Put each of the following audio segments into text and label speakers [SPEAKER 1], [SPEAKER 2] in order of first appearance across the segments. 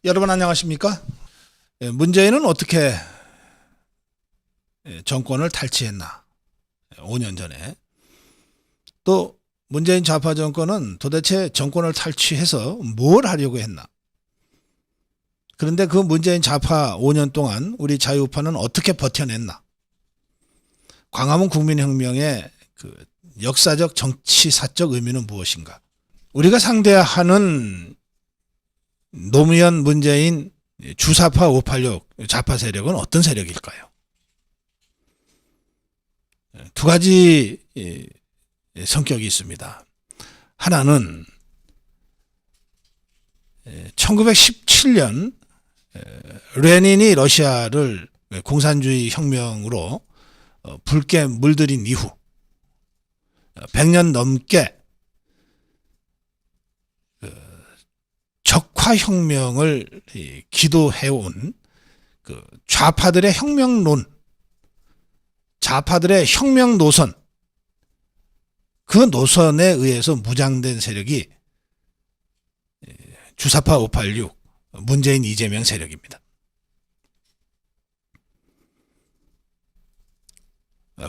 [SPEAKER 1] 여러분 안녕하십니까? 문재인은 어떻게 정권을 탈취했나? 5년 전에. 또 문재인 좌파 정권은 도대체 정권을 탈취해서 뭘 하려고 했나? 그런데 그 문재인 좌파 5년 동안 우리 자유우파는 어떻게 버텨냈나? 광화문 국민혁명의 그 역사적 정치사적 의미는 무엇인가? 우리가 상대하는 노무현 문재인 주사파 586 좌파 세력은 어떤 세력일까요? 두 가지 성격이 있습니다. 하나는 1917년 레닌이 러시아를 공산주의 혁명으로 붉게 물들인 이후 100년 넘게 적화혁명을 기도해온 그 좌파들의 혁명론, 좌파들의 혁명 노선, 그 노선에 의해서 무장된 세력이 주사파 586 문재인 이재명 세력입니다.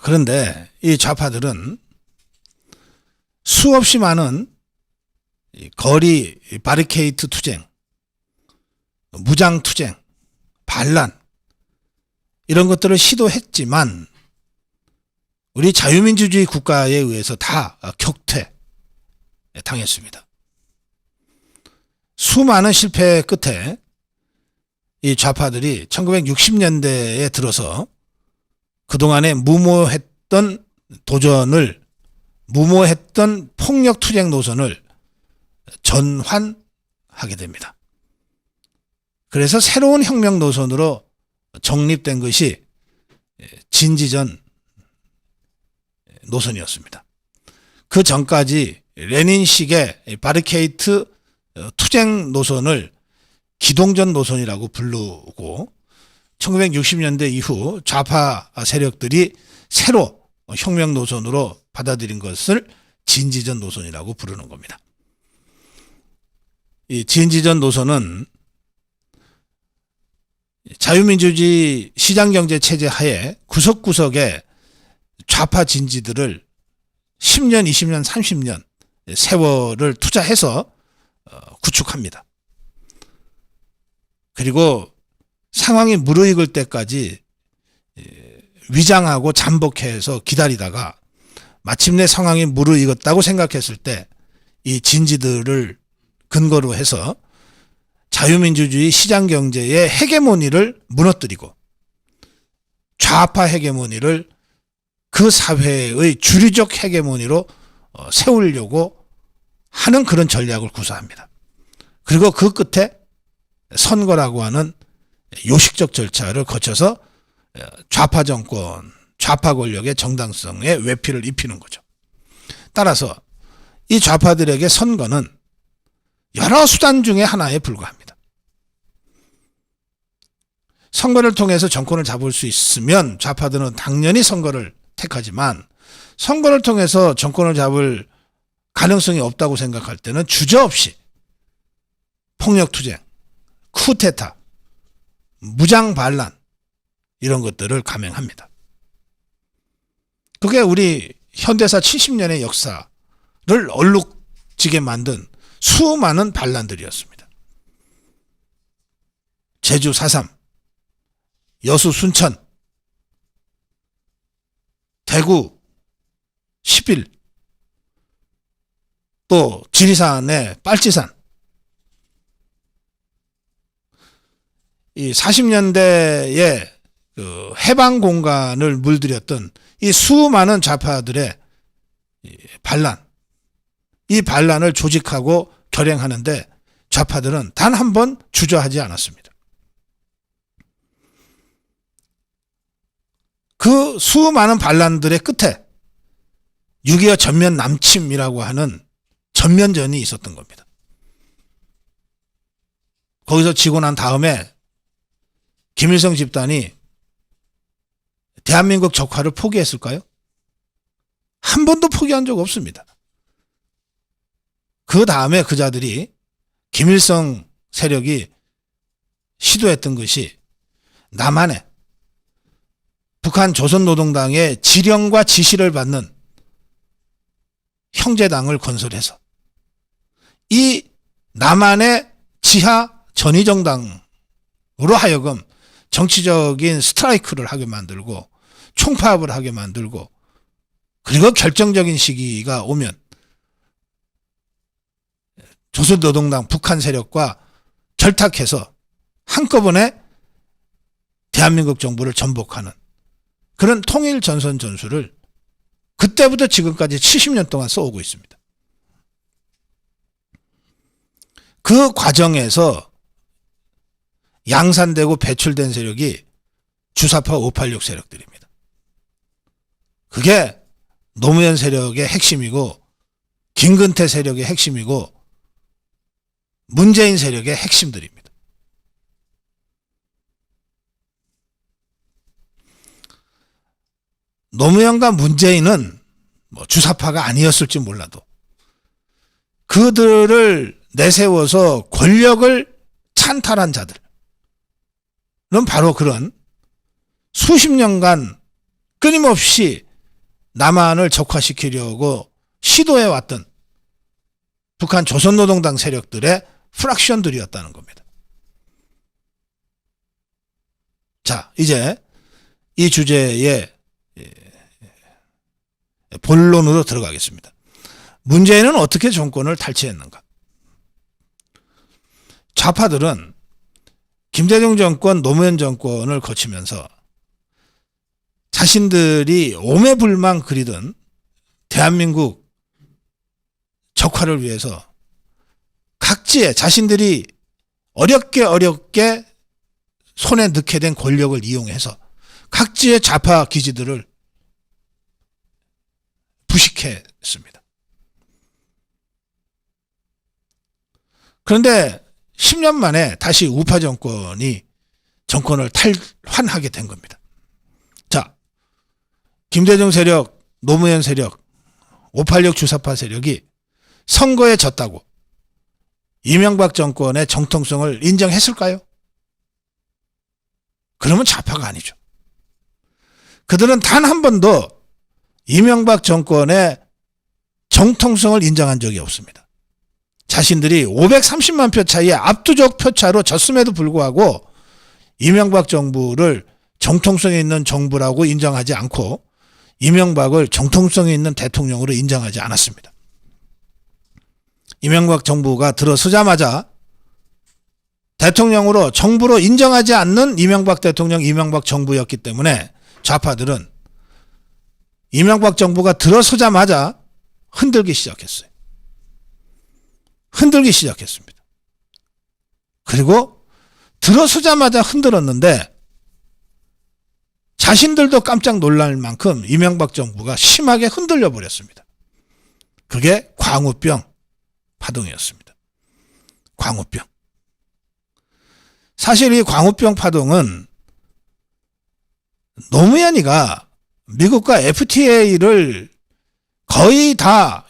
[SPEAKER 1] 그런데 이 좌파들은 수없이 많은 거리 바리케이트 투쟁, 무장 투쟁, 반란 이런 것들을 시도했지만 우리 자유민주주의 국가에 의해서 다 격퇴당했습니다. 수많은 실패 끝에 이 좌파들이 1960년대에 들어서 그동안에 무모했던 도전을, 무모했던 폭력 투쟁 노선을 전환하게 됩니다. 그래서 새로운 혁명 노선으로 정립된 것이 진지전 노선이었습니다. 그 전까지 레닌식의 바리케이트 투쟁 노선을 기동전 노선이라고 부르고 1960년대 이후 좌파 세력들이 새로 혁명 노선으로 받아들인 것을 진지전 노선이라고 부르는 겁니다. 이 진지전 노선은 자유민주주의 시장경제 체제 하에 구석구석에 좌파 진지들을 10년, 20년, 30년 세월을 투자해서 구축합니다. 그리고 상황이 무르익을 때까지 위장하고 잠복해서 기다리다가 마침내 상황이 무르익었다고 생각했을 때 이 진지들을 근거로 해서 자유민주주의 시장경제의 헤게모니를 무너뜨리고 좌파 헤게모니를 그 사회의 주류적 헤게모니로 세우려고 하는 그런 전략을 구사합니다. 그리고 그 끝에 선거라고 하는 요식적 절차를 거쳐서 좌파 정권, 좌파 권력의 정당성에 외피를 입히는 거죠. 따라서 이 좌파들에게 선거는 여러 수단 중에 하나에 불과합니다. 선거를 통해서 정권을 잡을 수 있으면 좌파들은 당연히 선거를 택하지만 선거를 통해서 정권을 잡을 가능성이 없다고 생각할 때는 주저없이 폭력투쟁, 쿠데타, 무장반란 이런 것들을 감행합니다. 그게 우리 현대사 70년의 역사를 얼룩지게 만든 수많은 반란들이었습니다. 제주 4.3, 여수 순천, 대구 11, 또 지리산의 빨치산. 이 40년대에 그 해방 공간을 물들였던 이 수많은 좌파들의 반란, 이 반란을 조직하고 결행하는데 좌파들은 단 한 번 주저하지 않았습니다. 그 수많은 반란들의 끝에 6.25 전면 남침이라고 하는 전면전이 있었던 겁니다. 거기서 지고 난 다음에 김일성 집단이 대한민국 적화를 포기했을까요? 한 번도 포기한 적 없습니다. 그 다음에 그자들이 김일성 세력이 시도했던 것이 남한에 북한 조선노동당의 지령과 지시를 받는 형제당을 건설해서 이 남한의 지하 전위정당으로 하여금 정치적인 스트라이크를 하게 만들고 총파업을 하게 만들고, 그리고 결정적인 시기가 오면 조선노동당 북한 세력과 결탁해서 한꺼번에 대한민국 정부를 전복하는 그런 통일 전선 전술을 그때부터 지금까지 70년 동안 써오고 있습니다. 그 과정에서 양산되고 배출된 세력이 주사파 586 세력들입니다. 그게 노무현 세력의 핵심이고 김근태 세력의 핵심이고 문재인 세력의 핵심들입니다. 노무현과 문재인은 뭐 주사파가 아니었을지 몰라도 그들을 내세워서 권력을 찬탈한 자들은 바로 그런 수십 년간 끊임없이 남한을 적화시키려고 시도해왔던 북한 조선노동당 세력들의 프락션들이었다는 겁니다. 자, 이제 이 주제의 본론으로 들어가겠습니다. 문재인은 어떻게 정권을 탈취했는가? 좌파들은 김대중 정권, 노무현 정권을 거치면서 자신들이 오매불망 그리던 대한민국 적화를 위해서 각지에 자신들이 어렵게 손에 넣게 된 권력을 이용해서 각지의 좌파 기지들을 부식했습니다. 그런데 10년 만에 다시 우파 정권이 정권을 탈환하게 된 겁니다. 자, 김대중 세력, 노무현 세력, 586 주사파 세력이 선거에 졌다고 이명박 정권의 정통성을 인정했을까요? 그러면 좌파가 아니죠. 그들은 단 한 번도 이명박 정권의 정통성을 인정한 적이 없습니다. 자신들이 530만 표 차이의 압도적 표차로 졌음에도 불구하고 이명박 정부를 정통성이 있는 정부라고 인정하지 않고 이명박을 정통성이 있는 대통령으로 인정하지 않았습니다. 이명박 정부가 들어서자마자 대통령으로 정부로 인정하지 않는 이명박 대통령, 이명박 정부였기 때문에 좌파들은 이명박 정부가 들어서자마자 흔들기 시작했어요. 흔들기 시작했습니다. 그리고 들어서자마자 흔들었는데 자신들도 깜짝 놀랄 만큼 이명박 정부가 심하게 흔들려 버렸습니다. 그게 광우병 파동이었습니다. 광우병. 사실 이 광우병 파동은 노무현이가 미국과 FTA를 거의 다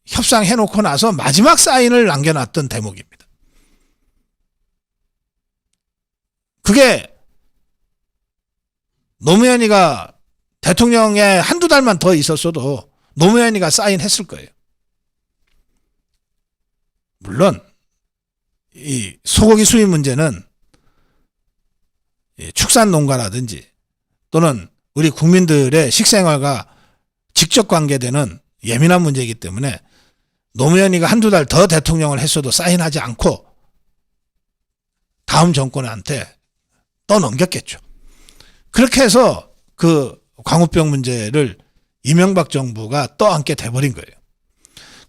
[SPEAKER 1] 협상해놓고 나서 마지막 사인을 남겨놨던 대목입니다. 그게 노무현이가 대통령에 한두 달만 더 있었어도 노무현이가 사인했을 거예요. 물론 이 소고기 수입 문제는 축산 농가라든지 또는 우리 국민들의 식생활과 직접 관계되는 예민한 문제이기 때문에 노무현이가 한두 달 더 대통령을 했어도 사인하지 않고 다음 정권한테 떠넘겼겠죠. 그렇게 해서 그 광우병 문제를 이명박 정부가 떠안게 돼버린 거예요.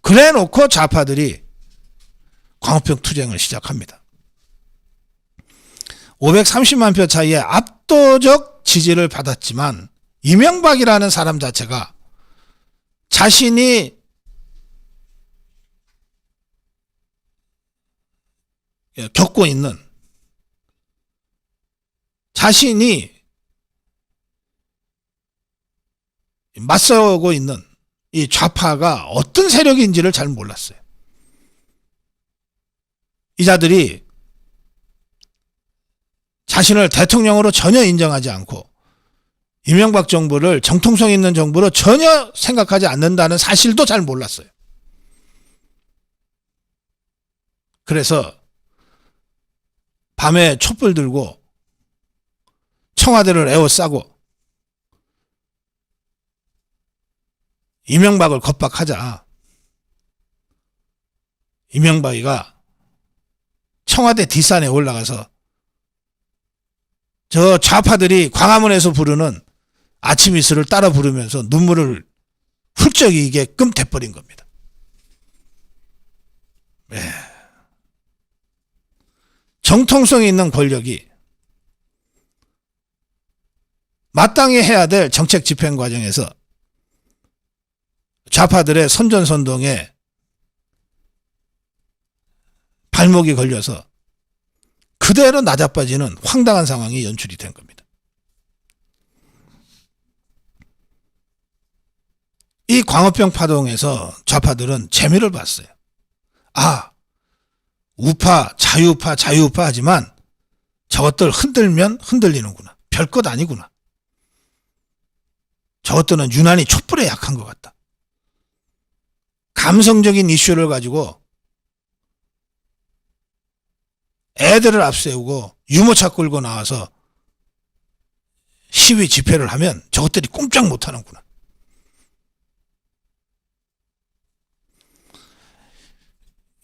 [SPEAKER 1] 그래 놓고 좌파들이 광우병 투쟁을 시작합니다. 530만 표 차이의 압도적 지지를 받았지만 이명박이라는 사람 자체가 자신이 겪고 있는, 자신이 맞서고 있는 이 좌파가 어떤 세력인지를 잘 몰랐어요. 이 자들이 자신을 대통령으로 전혀 인정하지 않고 이명박 정부를 정통성 있는 정부로 전혀 생각하지 않는다는 사실도 잘 몰랐어요. 그래서 밤에 촛불 들고 청와대를 에워싸고 이명박을 겁박하자. 이명박이가 청와대 뒷산에 올라가서 저 좌파들이 광화문에서 부르는 아침 이슬을 따라 부르면서 눈물을 훌쩍이게끔 돼버린 겁니다. 네. 정통성이 있는 권력이 마땅히 해야 될 정책 집행 과정에서 좌파들의 선전선동에 발목이 걸려서 그대로 나자빠지는 황당한 상황이 연출이 된 겁니다. 이 광우병 파동에서 좌파들은 재미를 봤어요. 아, 우파, 자유우파 하지만 저것들 흔들면 흔들리는구나. 별것 아니구나. 저것들은 유난히 촛불에 약한 것 같다. 감성적인 이슈를 가지고 애들을 앞세우고 유모차 끌고 나와서 시위 집회를 하면 저것들이 꼼짝 못하는구나.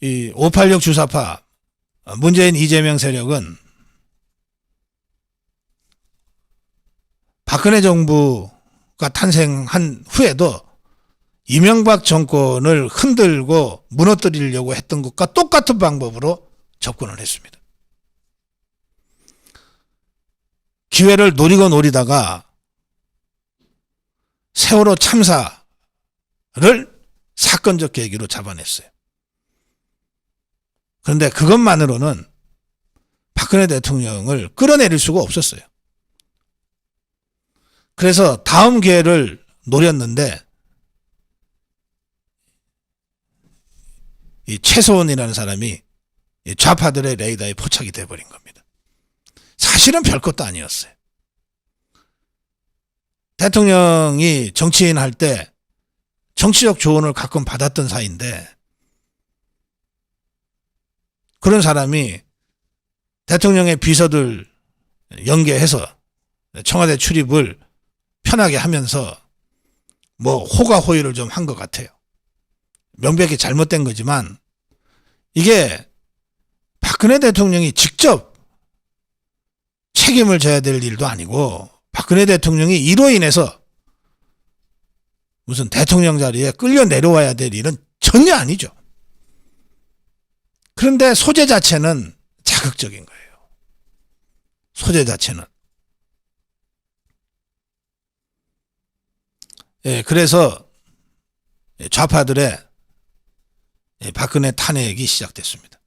[SPEAKER 1] 이 586 주사파 문재인 이재명 세력은 박근혜 정부가 탄생한 후에도 이명박 정권을 흔들고 무너뜨리려고 했던 것과 똑같은 방법으로 접근을 했습니다. 기회를 노리고 노리다가 세월호 참사를 사건적 계기로 잡아냈어요. 그런데 그것만으로는 박근혜 대통령을 끌어내릴 수가 없었어요. 그래서 다음 기회를 노렸는데 이 최소원이라는 사람이 좌파들의 레이더에 포착이 돼버린 겁니다. 사실은 별것도 아니었어요. 대통령이 정치인 할 때 정치적 조언을 가끔 받았던 사이인데 그런 사람이 대통령의 비서들 연계해서 청와대 출입을 편하게 하면서 뭐 호가호위를 좀 한 것 같아요. 명백히 잘못된 거지만 이게 박근혜 대통령이 직접 책임을 져야 될 일도 아니고 박근혜 대통령이 이로 인해서 무슨 대통령 자리에 끌려 내려와야 될 일은 전혀 아니죠. 그런데 소재 자체는 자극적인 거예요. 소재 자체는. 예, 그래서 좌파들의 박근혜 탄핵이 시작됐습니다.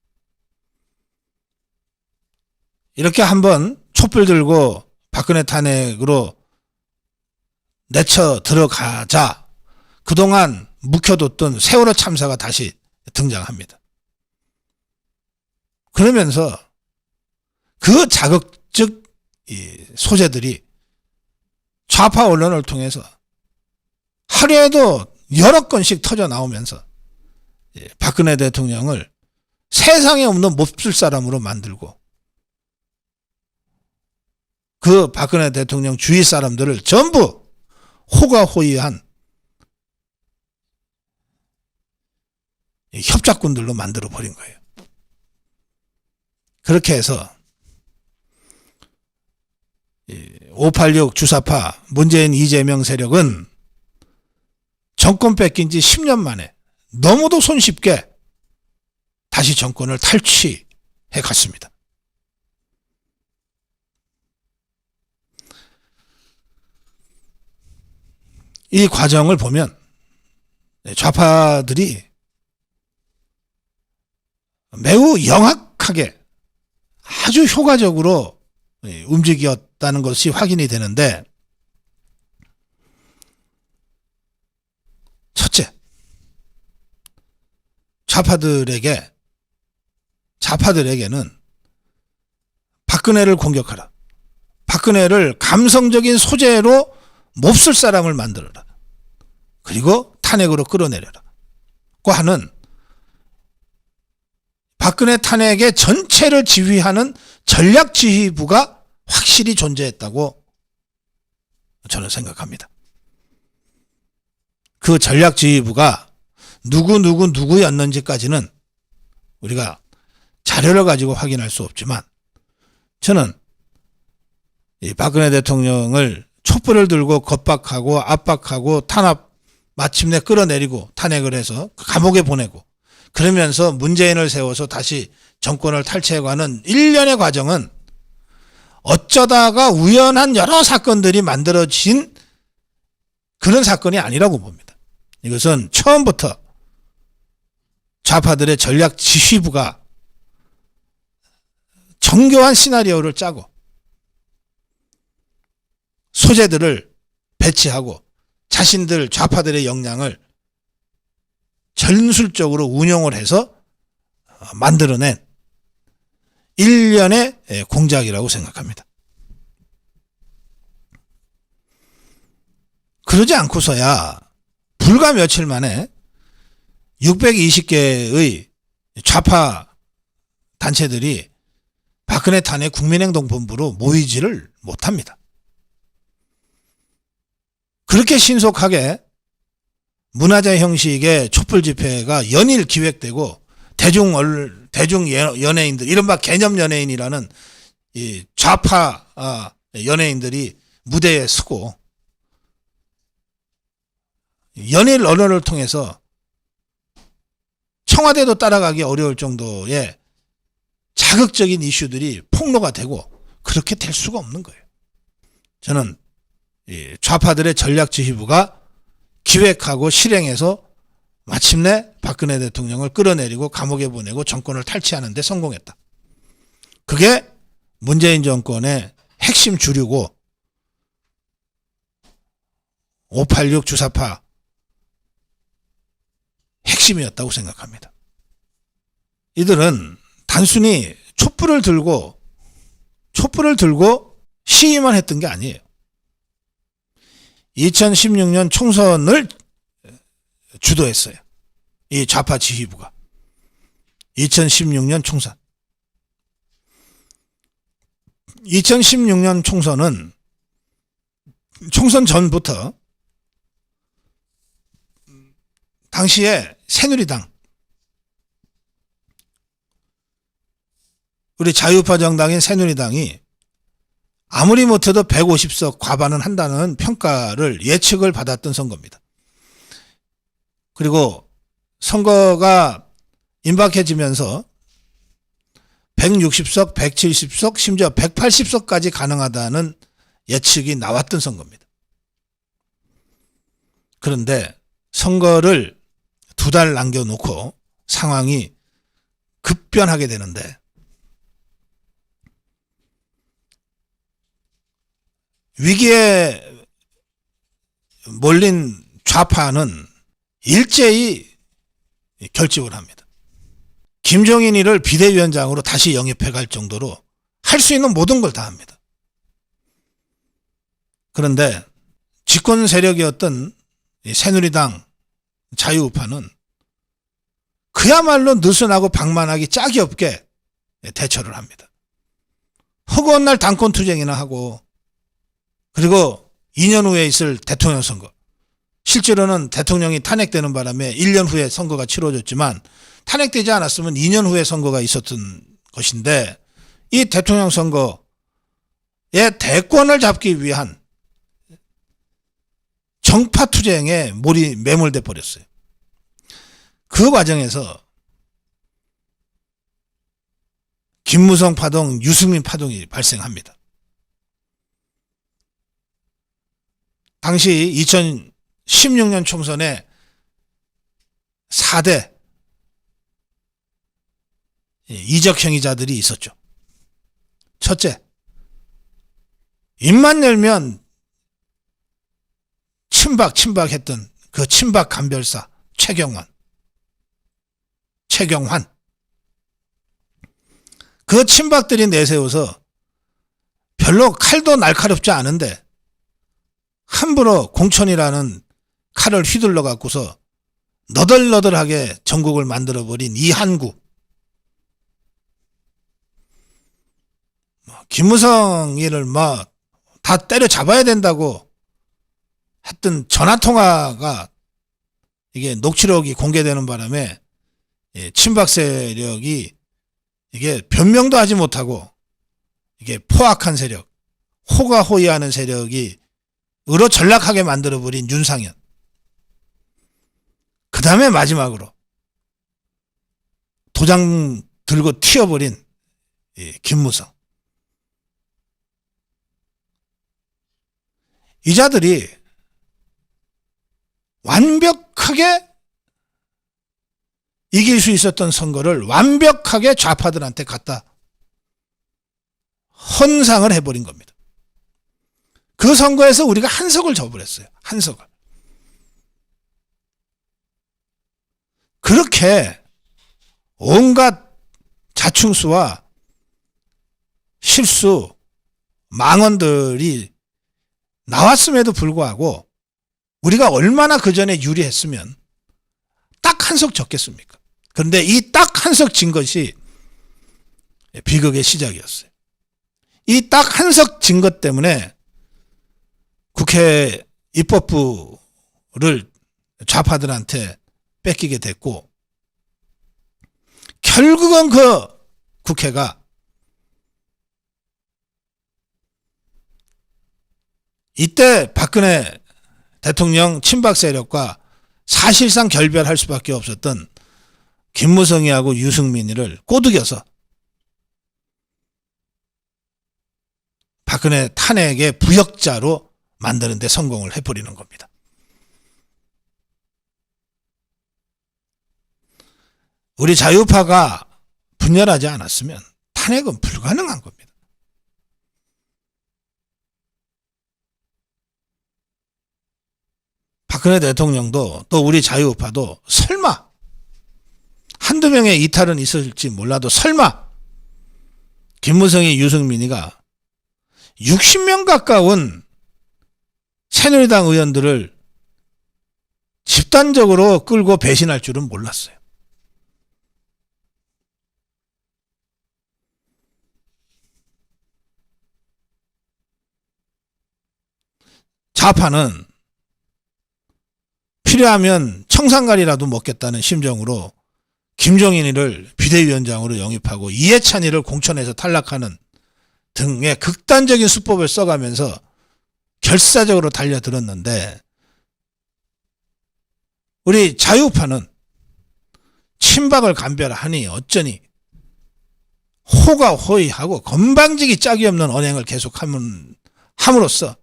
[SPEAKER 1] 이렇게 한번 촛불 들고 박근혜 탄핵으로 내쳐 들어가자 그동안 묵혀뒀던 세월호 참사가 다시 등장합니다. 그러면서 그 자극적 소재들이 좌파 언론을 통해서 하루에도 여러 건씩 터져 나오면서 박근혜 대통령을 세상에 없는 몹쓸 사람으로 만들고 그 박근혜 대통령 주위 사람들을 전부 호가호위한 협작꾼들로 만들어버린 거예요. 그렇게 해서 586 주사파 문재인 이재명 세력은 정권 뺏긴 지 10년 만에 너무도 손쉽게 다시 정권을 탈취해 갔습니다. 이 과정을 보면 좌파들이 매우 영악하게 아주 효과적으로 움직였다는 것이 확인이 되는데, 첫째, 좌파들에게는 박근혜를 공격하라. 박근혜를 감성적인 소재로 몹쓸 사람을 만들어라. 그리고 탄핵으로 끌어내려라. 고 하는 박근혜 탄핵의 전체를 지휘하는 전략지휘부가 확실히 존재했다고 저는 생각합니다. 그 전략지휘부가 누구였는지까지는 우리가 자료를 가지고 확인할 수 없지만 저는 이 박근혜 대통령을 촛불을 들고 겁박하고 압박하고 탄압 마침내 끌어내리고 탄핵을 해서 감옥에 보내고 그러면서 문재인을 세워서 다시 정권을 탈취해가는 일련의 과정은 어쩌다가 우연한 여러 사건들이 만들어진 그런 사건이 아니라고 봅니다. 이것은 처음부터 좌파들의 전략 지휘부가 정교한 시나리오를 짜고 소재들을 배치하고 자신들 좌파들의 역량을 전술적으로 운용을 해서 만들어낸 일련의 공작이라고 생각합니다. 그러지 않고서야 불과 며칠 만에 620개의 좌파 단체들이 박근혜 탄핵 국민행동본부로 모이지를 못합니다. 그렇게 신속하게 문화재 형식의 촛불 집회가 연일 기획되고 대중 연예인들, 이른바 개념 연예인이라는 이 좌파 연예인들이 무대에 서고 연일 언론을 통해서 청와대도 따라가기 어려울 정도의 자극적인 이슈들이 폭로가 되고 그렇게 될 수가 없는 거예요. 저는 이 좌파들의 전략지휘부가 기획하고 실행해서 마침내 박근혜 대통령을 끌어내리고 감옥에 보내고 정권을 탈취하는 데 성공했다. 그게 문재인 정권의 핵심 주류고 586 주사파 핵심이었다고 생각합니다. 이들은 단순히 촛불을 들고 시위만 했던 게 아니에요. 2016년 총선을 주도했어요. 이 좌파 지휘부가. 2016년 총선. 2016년 총선은 총선 전부터 당시에 새누리당, 우리 자유파 정당인 새누리당이 아무리 못해도 150석 과반은 한다는 평가를 예측을 받았던 선거입니다. 그리고 선거가 임박해지면서 160석, 170석, 심지어 180석까지 가능하다는 예측이 나왔던 선거입니다. 그런데 선거를 2달 남겨놓고 상황이 급변하게 되는데 위기에 몰린 좌파는 일제히 결집을 합니다. 김종인이를 비대위원장으로 다시 영입해 갈 정도로 할 수 있는 모든 걸 다 합니다. 그런데 집권 세력이었던 새누리당 자유우파는 그야말로 느슨하고 방만하기 짝이 없게 대처를 합니다. 허구한 날 당권투쟁이나 하고 그리고 2년 후에 있을 대통령 선거, 실제로는 대통령이 탄핵되는 바람에 1년 후에 선거가 치러졌지만 탄핵되지 않았으면 2년 후에 선거가 있었던 것인데 이 대통령 선거의 대권을 잡기 위한 정파투쟁에 매몰돼 버렸어요. 그 과정에서 김무성 파동, 유승민 파동이 발생합니다. 당시 2016년 총선에 4대 이적 행위자들이 있었죠. 첫째, 입만 열면 침박했던 그 친박 간별사 최경환. 그 친박들이 내세워서 별로 칼도 날카롭지 않은데 함부로 공천이라는 칼을 휘둘러 갖고서 너덜너덜하게 전국을 만들어버린 이한구. 김무성이를 다 때려잡아야 된다고 했던 전화통화가 이게 녹취록이 공개되는 바람에 친박 세력이 이게 변명도 하지 못하고 이게 포악한 세력, 호가호위하는 세력이 으로 전락하게 만들어버린 윤상현. 그 다음에 마지막으로 도장 들고 튀어버린 김무성. 이 자들이 완벽하게 이길 수 있었던 선거를 완벽하게 좌파들한테 갖다 헌상을 해버린 겁니다. 그 선거에서 우리가 한석을 져버렸어요. 한석을. 그렇게 온갖 자충수와 실수, 망언들이 나왔음에도 불구하고 우리가 얼마나 그 전에 유리했으면 딱 한석 졌겠습니까? 그런데 이 딱 한석 진 것이 비극의 시작이었어요. 이 딱 한석 진 것 때문에 국회 입법부를 좌파들한테 뺏기게 됐고, 결국은 그 국회가 이때 박근혜 대통령 친박 세력과 사실상 결별할 수밖에 없었던 김무성이하고 유승민이를 꼬드겨서 박근혜 탄핵의 부역자로 만드는 데 성공을 해버리는 겁니다. 우리 자유파가 분열하지 않았으면 탄핵은 불가능한 겁니다. 박근혜 대통령도 또 우리 자유파도 설마 한두 명의 이탈은 있을지 몰라도 설마 김무성이 유승민이가 60명 가까운 새누리당 의원들을 집단적으로 끌고 배신할 줄은 몰랐어요. 좌파는 필요하면 청산가리라도 먹겠다는 심정으로 김종인이를 비대위원장으로 영입하고 이해찬이를 공천에서 탈락하는 등의 극단적인 수법을 써가면서 결사적으로 달려들었는데, 우리 자유파는 친박을 감별하니 어쩌니 호가호위하고 건방지기 짝이 없는 언행을 계속함으로써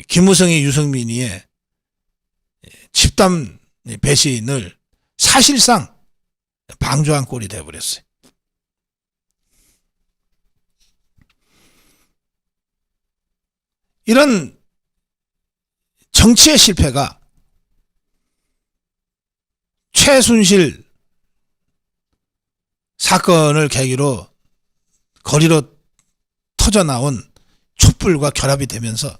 [SPEAKER 1] 김무성이 유승민이의 집단 배신을 사실상 방조한 꼴이 되어버렸어요. 이런 정치의 실패가 최순실 사건을 계기로 거리로 터져나온 촛불과 결합이 되면서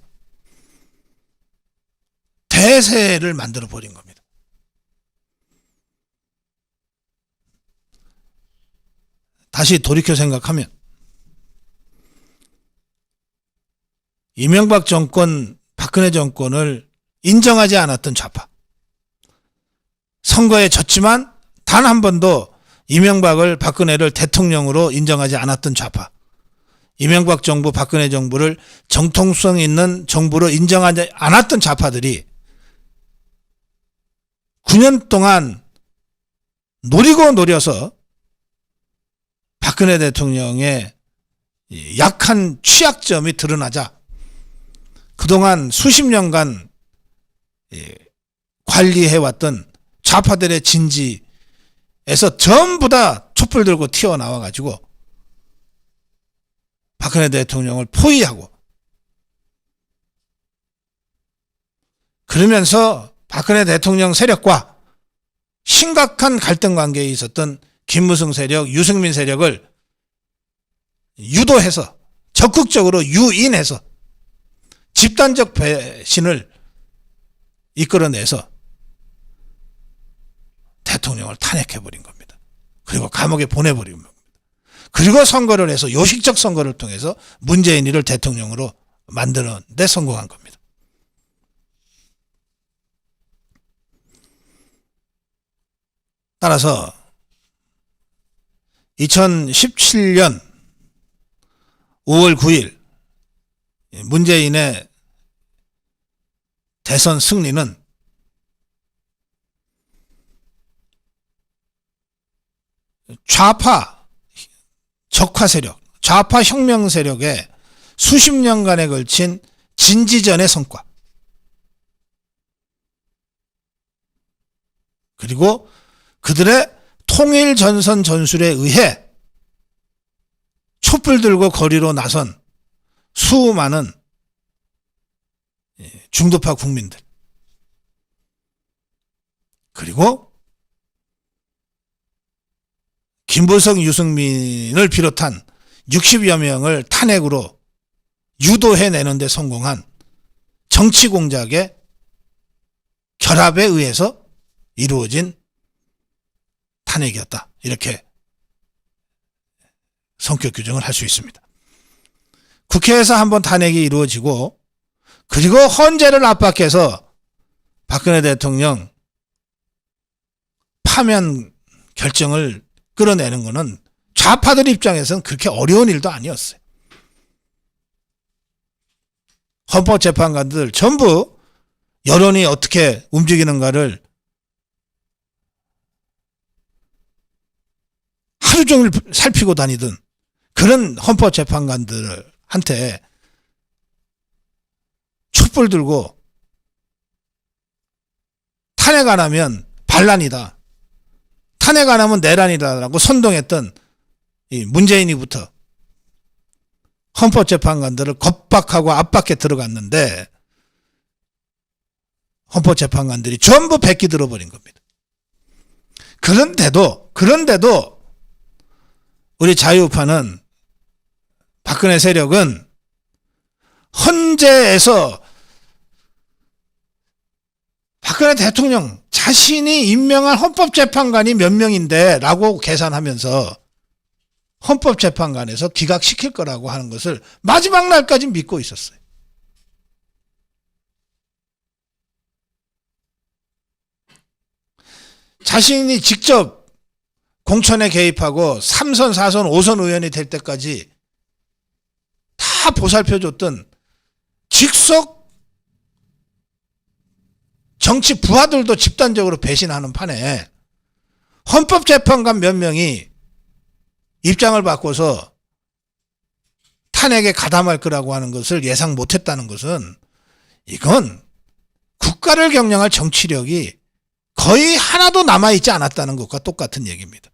[SPEAKER 1] 대세를 만들어 버린 겁니다. 다시 돌이켜 생각하면 이명박 정권, 박근혜 정권을 인정하지 않았던 좌파, 선거에 졌지만 단 한 번도 이명박을, 박근혜를 대통령으로 인정하지 않았던 좌파, 이명박 정부, 박근혜 정부를 정통성 있는 정부로 인정하지 않았던 좌파들이 9년 동안 노리고 노려서 박근혜 대통령의 약한 취약점이 드러나자 그동안 수십 년간 관리해왔던 좌파들의 진지에서 전부 다 촛불 들고 튀어나와가지고 박근혜 대통령을 포위하고, 그러면서 박근혜 대통령 세력과 심각한 갈등 관계에 있었던 김무성 세력, 유승민 세력을 유도해서 적극적으로 유인해서 집단적 배신을 이끌어내서 대통령을 탄핵해버린 겁니다. 그리고 감옥에 보내버린 겁니다. 그리고 선거를 해서 요식적 선거를 통해서 문재인이를 대통령으로 만드는 데 성공한 겁니다. 따라서 2017년 5월 9일 문재인의 대선 승리는 좌파 적화 세력, 좌파 혁명 세력의 수십 년간에 걸친 진지전의 성과, 그리고 그들의 통일 전선 전술에 의해 촛불 들고 거리로 나선 수많은 중도파 국민들, 그리고 김부석, 유승민을 비롯한 60여 명을 탄핵으로 유도해내는 데 성공한 정치 공작의 결합에 의해서 이루어진 탄핵이었다. 이렇게 성격 규정을 할 수 있습니다. 국회에서 한번 탄핵이 이루어지고 그리고 헌재를 압박해서 박근혜 대통령 파면 결정을 끌어내는 것은 좌파들 입장에서는 그렇게 어려운 일도 아니었어요. 헌법재판관들 전부 여론이 어떻게 움직이는가를 하루 종일 살피고 다니던 그런 헌법재판관들한테 촛불 들고 탄핵 안 하면 반란이다, 탄핵 안 하면 내란이다라고 선동했던 이 문재인이부터 헌법재판관들을 겁박하고 압박해 들어갔는데 헌법재판관들이 전부 베끼 들어버린 겁니다. 그런데도 우리 자유우파는, 박근혜 세력은 헌재에서 박근혜 대통령 자신이 임명한 헌법재판관이 몇 명인데 라고 계산하면서 헌법재판관에서 기각시킬 거라고 하는 것을 마지막 날까지 믿고 있었어요. 자신이 직접 공천에 개입하고 3선, 4선, 5선 의원이 될 때까지 다 보살펴줬던 직속 정치 부하들도 집단적으로 배신하는 판에 헌법재판관 몇 명이 입장을 바꿔서 탄핵에 가담할 거라고 하는 것을 예상 못했다는 것은 이건 국가를 경영할 정치력이 거의 하나도 남아있지 않았다는 것과 똑같은 얘기입니다.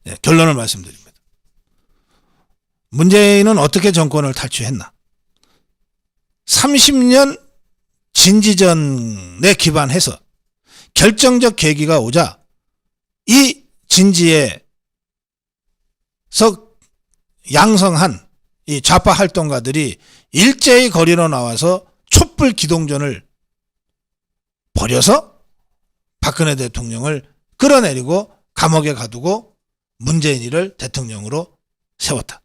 [SPEAKER 1] 네, 결론을 말씀드립니다. 문재인은 어떻게 정권을 탈취했나? 30년 진지전에 기반해서 결정적 계기가 오자 이 진지에서 양성한 이 좌파 활동가들이 일제히 거리로 나와서 촛불 기동전을 벌여서 박근혜 대통령을 끌어내리고 감옥에 가두고 문재인이를 대통령으로 세웠다.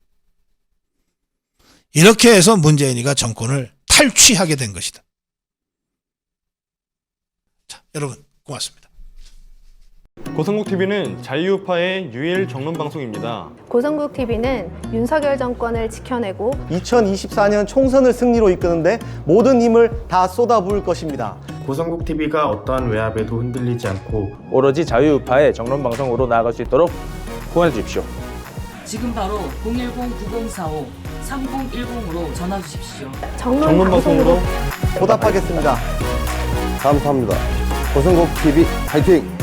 [SPEAKER 1] 이렇게 해서 문재인이가 정권을 탈취하게 된 것이다. 자, 여러분 고맙습니다.
[SPEAKER 2] 고성국TV는 자유우파의 유일 정론 방송입니다.
[SPEAKER 3] 고성국TV는 윤석열 정권을 지켜내고
[SPEAKER 4] 2024년 총선을 승리로 이끄는데 모든 힘을 다 쏟아부을 것입니다.
[SPEAKER 5] 고성국TV가 어떠한 외압에도 흔들리지 않고
[SPEAKER 6] 오로지 자유우파의 정론방송으로 나아갈 수 있도록 후원해 주십시오.
[SPEAKER 7] 지금 바로 010-9045-3010으로 전화 주십시오.
[SPEAKER 3] 정론방송으로
[SPEAKER 4] 보답하겠습니다.
[SPEAKER 6] 감사합니다. 고성국TV 화이팅!